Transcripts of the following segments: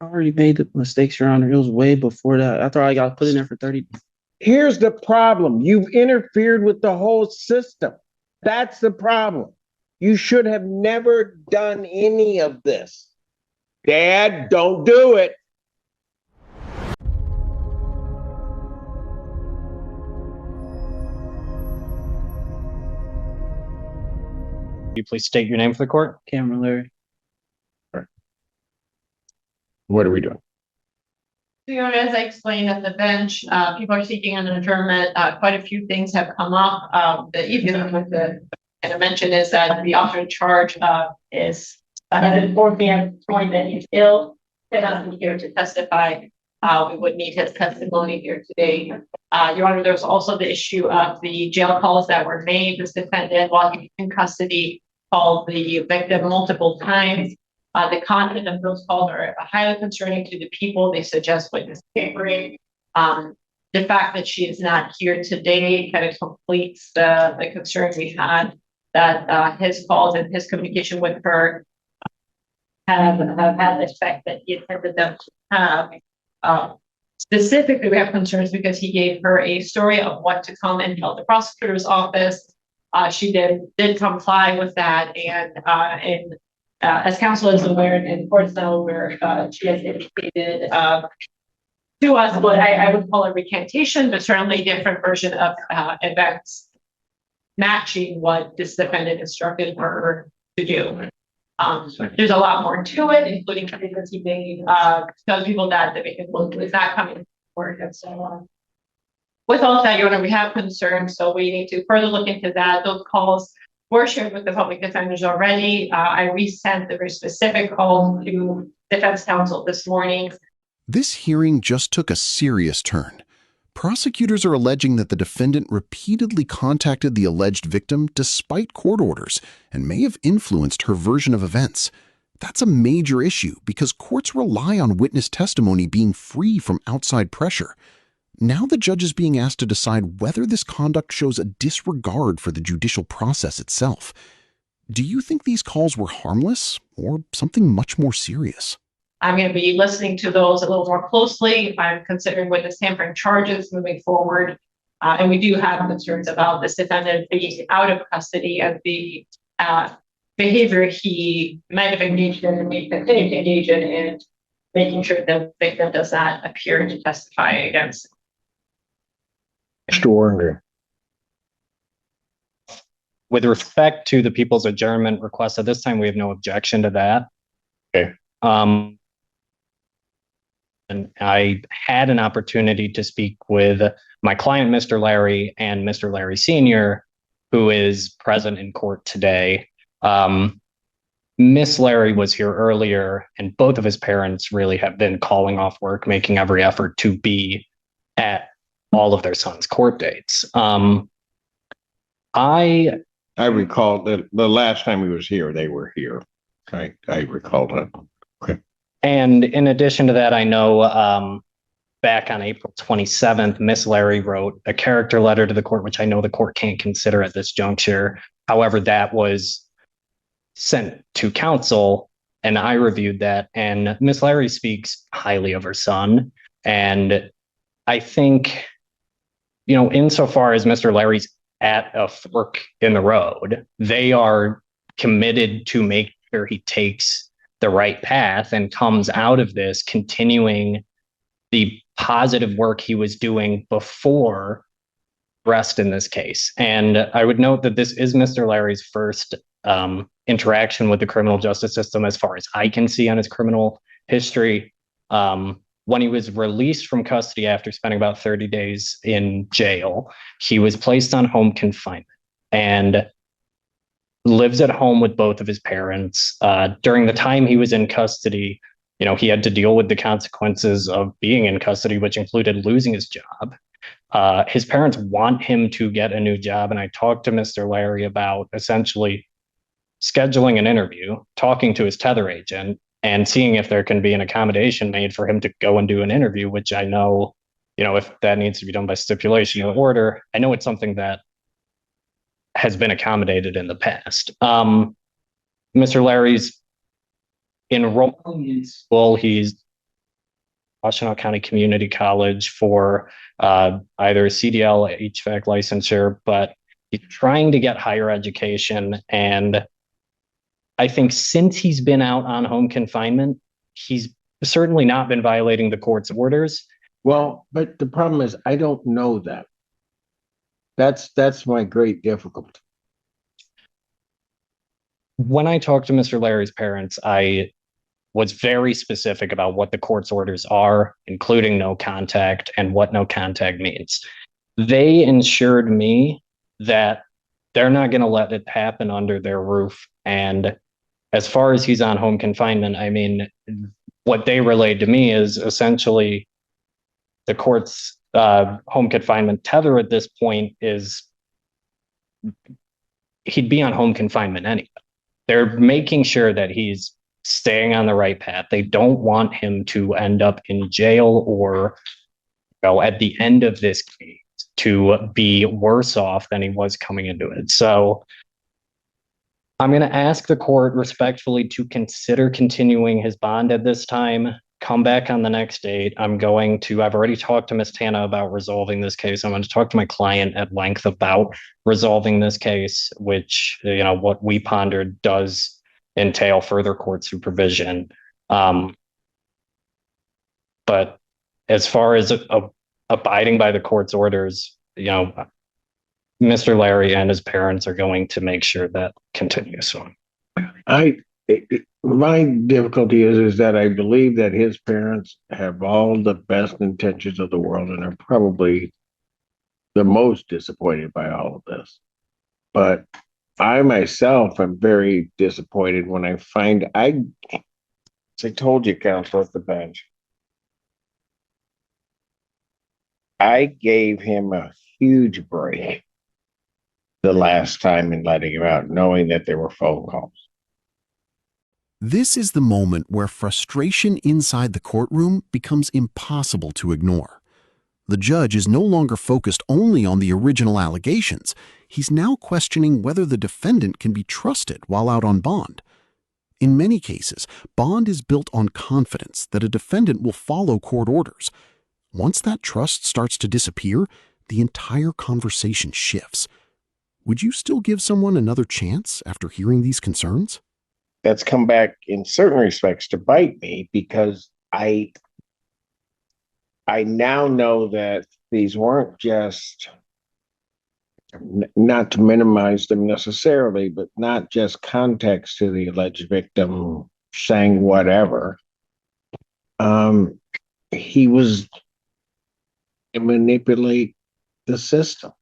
I already made the mistakes, Your Honor. It was way before that. I thought I got put in there for 30. Here's the problem. You've interfered with the whole system. That's the problem. You should have never done any of this. Dad, don't do it. You please state your name for the court. Cameron Larry. What are we doing? As I explained at the bench, people are seeking an adjournment. Quite a few things have come up. The easiest one to mention is that the officer in charge has informed me at the point that he's ill, cannot be here to testify. We would need his testimony here today. Your Honor, there's also the issue of the jail calls that were made. This defendant, while he was in custody, called the victim multiple times. The content of those calls are highly concerning to the people. They suggest witness tampering. The fact that she is not here today kind of completes the concern we had that his calls and his communication with her have had the effect that he intended them to have. Specifically, we have concerns because he gave her a story of what to come and tell the prosecutor's office. She did comply with that, and as counsel is aware, and courts now aware, she has indicated to us what I would call a recantation, but certainly a different version of events matching what this defendant instructed her to do. There's a lot more to it, including statements he made, telling people that the victim was not coming to court and so on. With all of that, Your Honor, we have concerns, so we need to further look into that. Those calls were shared with the public defenders already. I resent the very specific call to defense counsel this morning. This hearing just took a serious turn. Prosecutors are alleging that the defendant repeatedly contacted the alleged victim despite court orders and may have influenced her version of events. That's a major issue because courts rely on witness testimony being free from outside pressure. Now the judge is being asked to decide whether this conduct shows a disregard for the judicial process itself. Do you think these calls were harmless or something much more serious? I'm going to be listening to those a little more closely. I'm considering witness tampering charges moving forward. And we do have concerns about this defendant being out of custody and the behavior he might have engaged in and may continue to engage in, and making sure the victim does not appear to testify against. With respect to the people's adjournment request, at this time, we have no objection to that. Okay. And I had an opportunity to speak with my client, Mr. Larry, and Mr. Larry Sr., who is present in court today. Miss Larry was here earlier, and both of his parents really have been calling off work, making every effort to be at all of their sons' court dates. I recall that the last time he was here, they were here. I recall that. Okay. And in addition to that, I know back on April 27th, Miss Larry wrote a character letter to the court, which I know the court can't consider at this juncture. However, that was sent to counsel, and I reviewed that. And Miss Larry speaks highly of her son. And I think, you know, insofar as Mr. Larry's at a fork in the road, they are committed to make sure he takes the right path and comes out of this continuing the positive work he was doing before arrest in this case. And I would note that this is Mr. Larry's first interaction with the criminal justice system as far as I can see on his criminal history. When he was released from custody after spending about 30 days in jail, he was placed on home confinement and lives at home with both of his parents. During the time he was in custody, you know, he had to deal with the consequences of being in custody, which included losing his job. His parents want him to get a new job. And I talked to Mr. Larry about essentially scheduling an interview, talking to his tether agent, and seeing if there can be an accommodation made for him to go and do an interview, which I know, you know, if that needs to be done by stipulation or order, I know it's something that has been accommodated in the past. Mr. Larry's enrolling in school. He's Washtenaw County Community College for either CDL, HVAC licensure, but he's trying to get higher education. And I think since he's been out on home confinement, he's certainly not been violating the court's orders. Well, but the problem is I don't know that. That's my great difficulty. When I talked to Mr. Larry's parents, I was very specific about what the court's orders are, including no contact and what no contact means. They ensured me that they're not going to let it happen under their roof. And as far as he's on home confinement, I mean, what they relayed to me is essentially the court's home confinement tether at this point is he'd be on home confinement anyway. They're making sure that he's staying on the right path. They don't want him to end up in jail or, at the end of this case, to be worse off than he was coming into it. So I'm going to ask the court respectfully to consider continuing his bond at this time. Come back on the next date. I've already talked to Ms. Tana about resolving this case. I'm going to talk to my client at length about resolving this case, which, what we pondered does entail further court supervision. But as far as abiding by the court's orders, Mr. Larry and his parents are going to make sure that continues. My difficulty is that I believe that his parents have all the best intentions of the world and are probably the most disappointed by all of this. But I myself am very disappointed when I find as I told you, counsel at the bench, I gave him a huge break the last time in letting him out, knowing that there were phone calls. This is the moment where frustration inside the courtroom becomes impossible to ignore. The judge is no longer focused only on the original allegations. He's now questioning whether the defendant can be trusted while out on bond. In many cases, bond is built on confidence that a defendant will follow court orders. Once that trust starts to disappear, the entire conversation shifts. Would you still give someone another chance after hearing these concerns? That's come back in certain respects to bite me because I now know that these weren't just, not to minimize them necessarily, but not just context to the alleged victim saying whatever. He was to manipulate the system.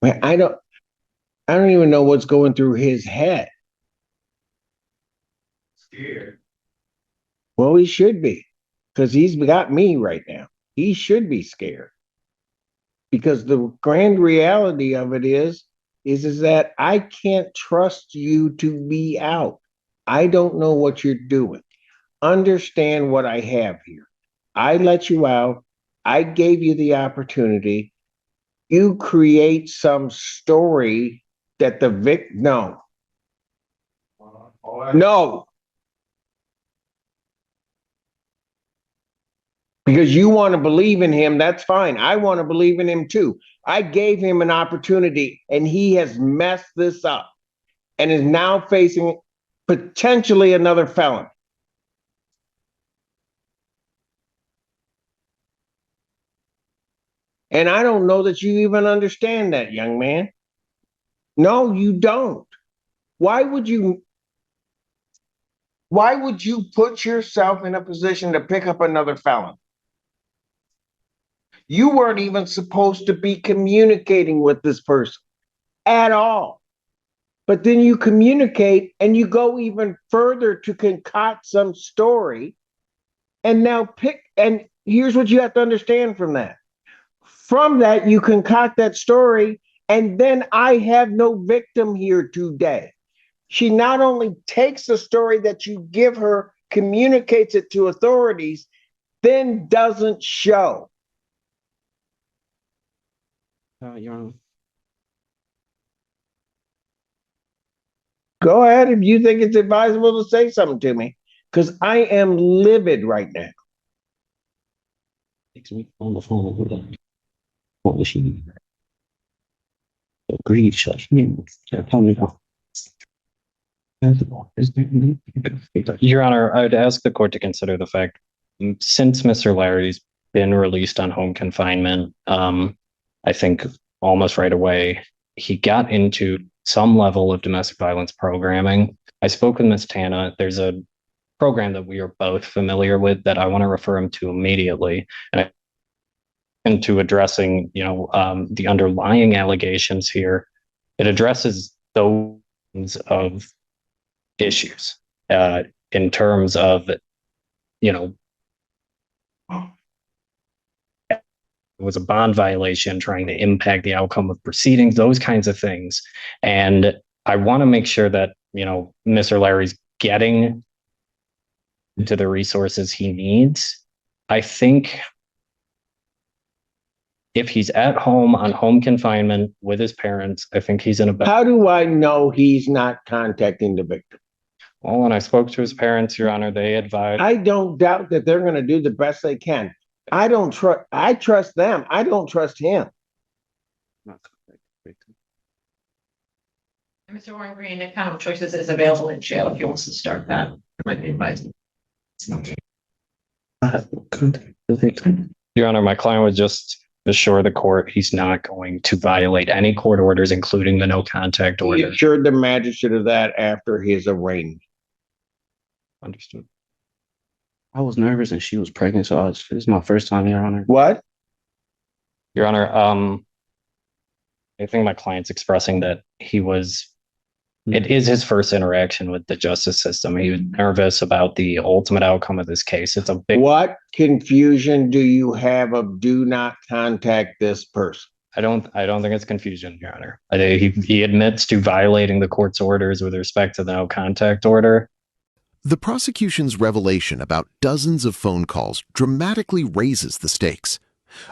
I don't even know what's going through his head. Scared. Well, he should be, because he's got me right now. He should be scared. Because the grand reality of it is that I can't trust you to be out. I don't know what you're doing. Understand what I have here. I let you out. I gave you the opportunity. You create some story that the victim, no. Because you want to believe in him, that's fine. I want to believe in him too. I gave him an opportunity and he has messed this up and is now facing potentially another felon. And I don't know that you even understand that, young man. No, you don't. Why would you put yourself in a position to pick up another felon? You weren't even supposed to be communicating with this person at all. But then you communicate and you go even further to concoct some story and now and here's what you have to understand from that. From that, you concoct that story, and then I have no victim here today. She not only takes the story that you give her, communicates it to authorities, then doesn't show. Your Honor. Go ahead if you think it's advisable to say something to me, because I am livid right now. Takes me on the phone. What was she? Agreed. She's like, tell me now. Your Honor, I would ask the court to consider the fact, since Mr. Larry's been released on home confinement, I think almost right away, he got into some level of domestic violence programming. I spoke with Ms. Tana. There's a program that we are both familiar with that I want to refer him to immediately. And into addressing, the underlying allegations here, it addresses those of issues in terms of, it was a bond violation trying to impact the outcome of proceedings, those kinds of things. And I want to make sure that, Mr. Larry's getting to the resources he needs. I think if he's at home on home confinement with his parents, I think he's in a better. How do I know he's not contacting the victim? Well, when I spoke to his parents, Your Honor, they advised. I don't doubt that they're going to do the best they can. I trust them. I don't trust him. Mr. Warren Green, the kind of choices is available in jail if he wants to start that. Might be advised. Your Honor, my client would just assure the court he's not going to violate any court orders, including the no contact He order. assured the magistrate of that after his arraignment. Understood. I was nervous and she was pregnant, so this is my first time, Your Honor. What? Your Honor, I think my client's expressing that it is his first interaction with the justice system. He was nervous about the ultimate outcome of this case. It's a big. What confusion do you have of do not contact this person? I don't think it's confusion, Your Honor. He admits to violating the court's orders with respect to the no contact order. The prosecution's revelation about dozens of phone calls dramatically raises the stakes.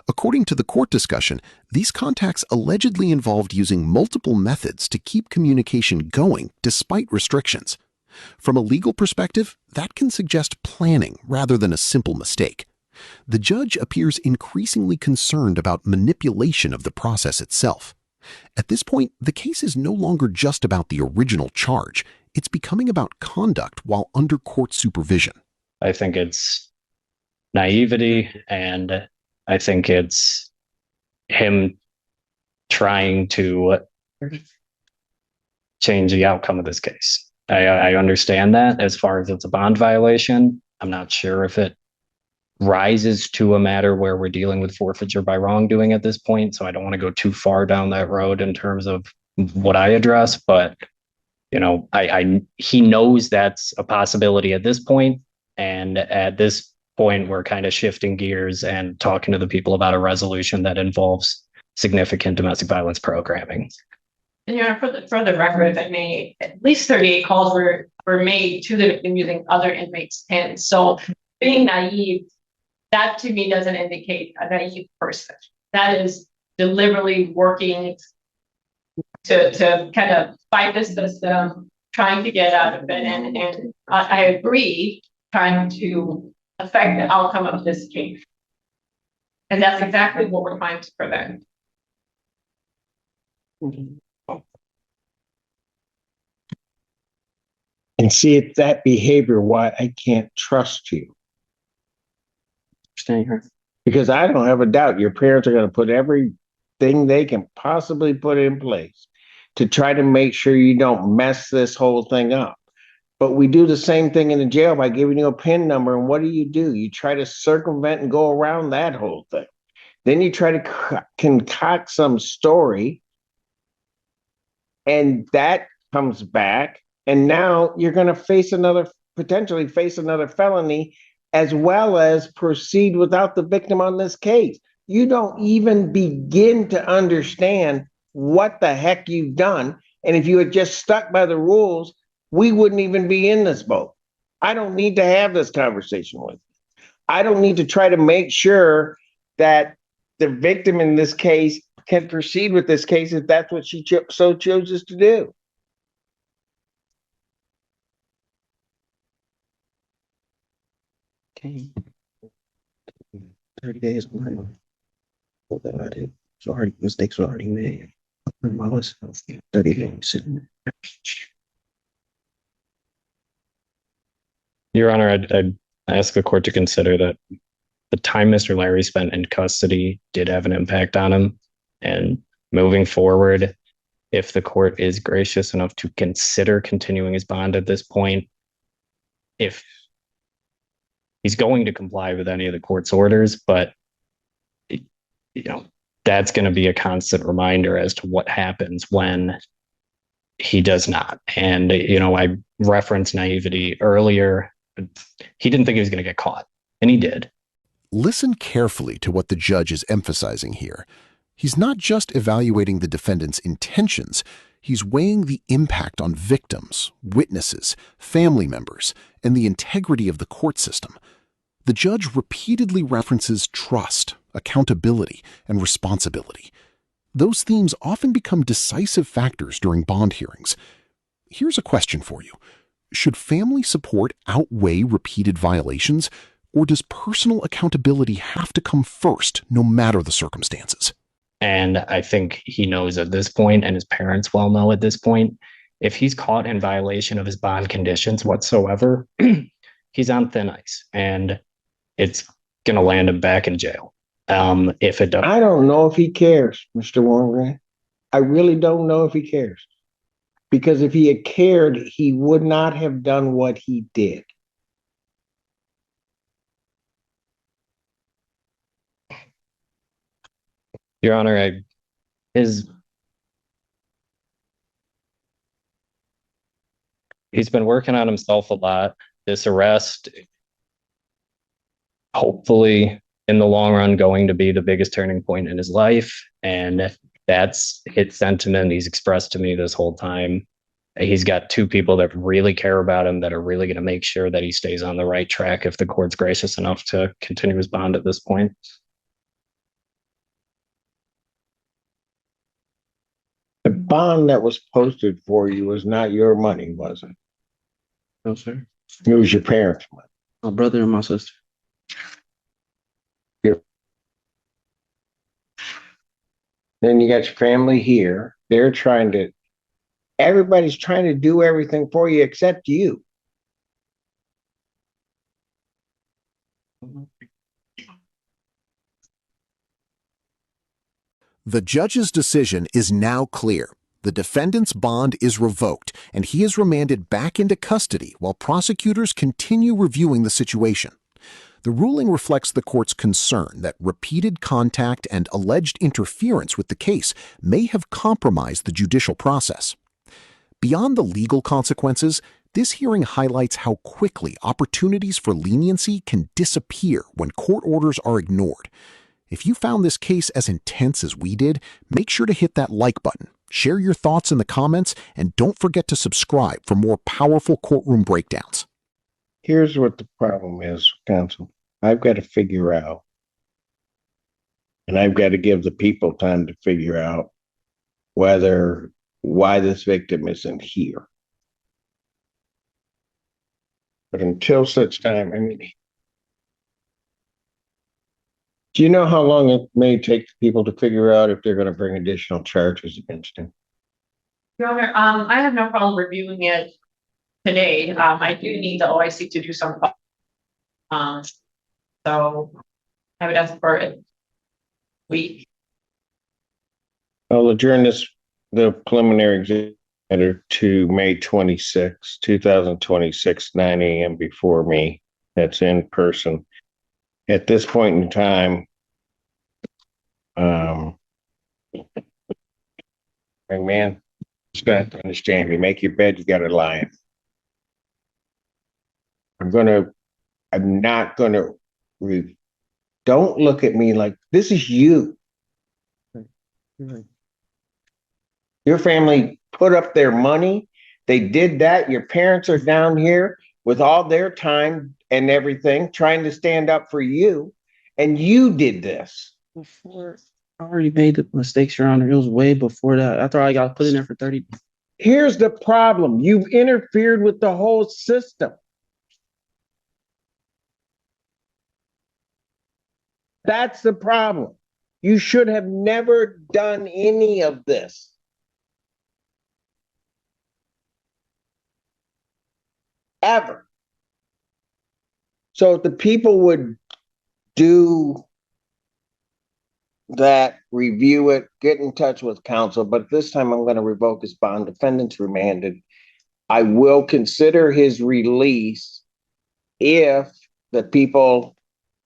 According to the court discussion, these contacts allegedly involved using multiple methods to keep communication going despite restrictions. From a legal perspective, that can suggest planning rather than a simple mistake. The judge appears increasingly concerned about manipulation of the process itself. At this point, the case is no longer just about the original charge. It's becoming about conduct while under court supervision. I think it's naivety, and I think it's him trying to change the outcome of this case. I understand that as far as it's a bond violation. I'm not sure if it rises to a matter where we're dealing with forfeiture by wrongdoing at this point. So I don't want to go too far down that road in terms of what I address, but he knows that's a possibility at this point. And at this point, we're kind of shifting gears and talking to the people about a resolution that involves significant domestic violence programming. And for the record, if I may, at least 38 calls were made to the victim using other inmates' pens. So being naive, that to me doesn't indicate a naive person. That is deliberately working to kind of fight the system, trying to get out of it. And I agree, trying to affect the outcome of this case. And that's exactly what we're trying to prevent. And see, it's that behavior why I can't trust you. Understand her. Because I don't have a doubt your parents are going to put everything they can possibly put in place to try to make sure you don't mess this whole thing up. But we do the same thing in the jail by giving you a PIN number. And what do? You try to circumvent and go around that whole thing. Then you try to concoct some story, and that comes back. And now you're going to potentially face another felony, as well as proceed without the victim on this case. You don't even begin to understand what the heck you've done. And if you had just stuck by the rules, we wouldn't even be in this boat. I don't need to have this conversation with you. I don't need to try to make sure that the victim in this case can proceed with this case if that's what she so chooses to do. came 30 days later. Well, that I did. So already mistakes were already made. I was 30 days sitting there. Your Honor, I'd ask the court to consider that the time Mr. Larry spent in custody did have an impact on him. And moving forward, if the court is gracious enough to consider continuing his bond at this point, if he's going to comply with any of the court's orders, but that's going to be a constant reminder as to what happens when he does not. And I referenced naivety earlier. He didn't think he was going to get caught, and he did. Listen carefully to what the judge is emphasizing here. He's not just evaluating the defendant's intentions, he's weighing the impact on victims, witnesses, family members, and the integrity of the court system. The judge repeatedly references trust, accountability, and responsibility. Those themes often become decisive factors during bond hearings. Here's a question for you. Should family support outweigh repeated violations, or does personal accountability have to come first, no matter the circumstances? And I think he knows at this point, and his parents well know at this point, if he's caught in violation of his bond conditions whatsoever, he's on thin ice, and it's going to land him back in jail. If it does. I don't know if he cares, Mr. Warren. I really don't know if he cares. Because if he had cared, he would not have done what he did. Your Honor, he's been working on himself a lot. This arrest, hopefully, in the long run, going to be the biggest turning point in his life. And that's his sentiment he's expressed to me this whole time. He's got two people that really care about him, that are really going to make sure that he stays on the right track if the court's gracious enough to continue his bond at this point. The bond that was posted for you was not your money, was it? No, sir. It was your parents' money. My brother and my sister. Then you got your family here. Everybody's trying to do everything for you except you. The judge's decision is now clear. The defendant's bond is revoked, and he is remanded back into custody while prosecutors continue reviewing the situation. The ruling reflects the court's concern that repeated contact and alleged interference with the case may have compromised the judicial process. Beyond the legal consequences, this hearing highlights how quickly opportunities for leniency can disappear when court orders are ignored. If you found this case as intense as we did, make sure to hit that like button, share your thoughts in the comments, and don't forget to subscribe for more powerful courtroom breakdowns. Here's what the problem is, counsel. I've got to figure out, and I've got to give the people time to figure out why this victim isn't here. But until such time, do you know how long it may take people to figure out if they're going to bring additional charges against him? Your Honor, I have no problem reviewing it today. I do need the OIC to do some. So I would ask for it. I'll adjourn the preliminary exam matter to May 26, 2026, 9 a.m. before me. That's in person. At this point in time, man, you got to understand, you make your bed, you got to lie in. I'm not going to, don't look at me like this is you. Right. Your family put up their money. They did that. Your parents are down here with all their time and everything, trying to stand up for you. And you did this. Before I already made the mistakes, Your Honor. It was way before that. After I got put in there for 30. Here's the problem. You've interfered with the whole system. That's the problem. You should have never done any of this. Ever. So if the people would do that, review it, get in touch with counsel, but this time I'm going to revoke his bond. Defendant's remanded. I will consider his release if the people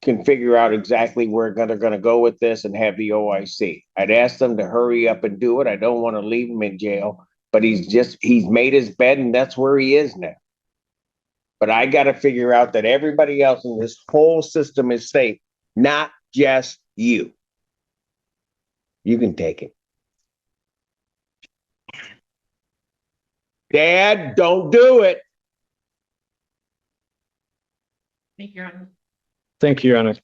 can figure out exactly where they're going to go with this and have the OIC. I'd ask them to hurry up and do it. I don't want to leave him in jail, but he's made his bed and that's where he is now. But I got to figure out that everybody else in this whole system is safe, not just you. You can take it. Dad, don't do it. Thank you, Your Honor. Thank you, Your Honor.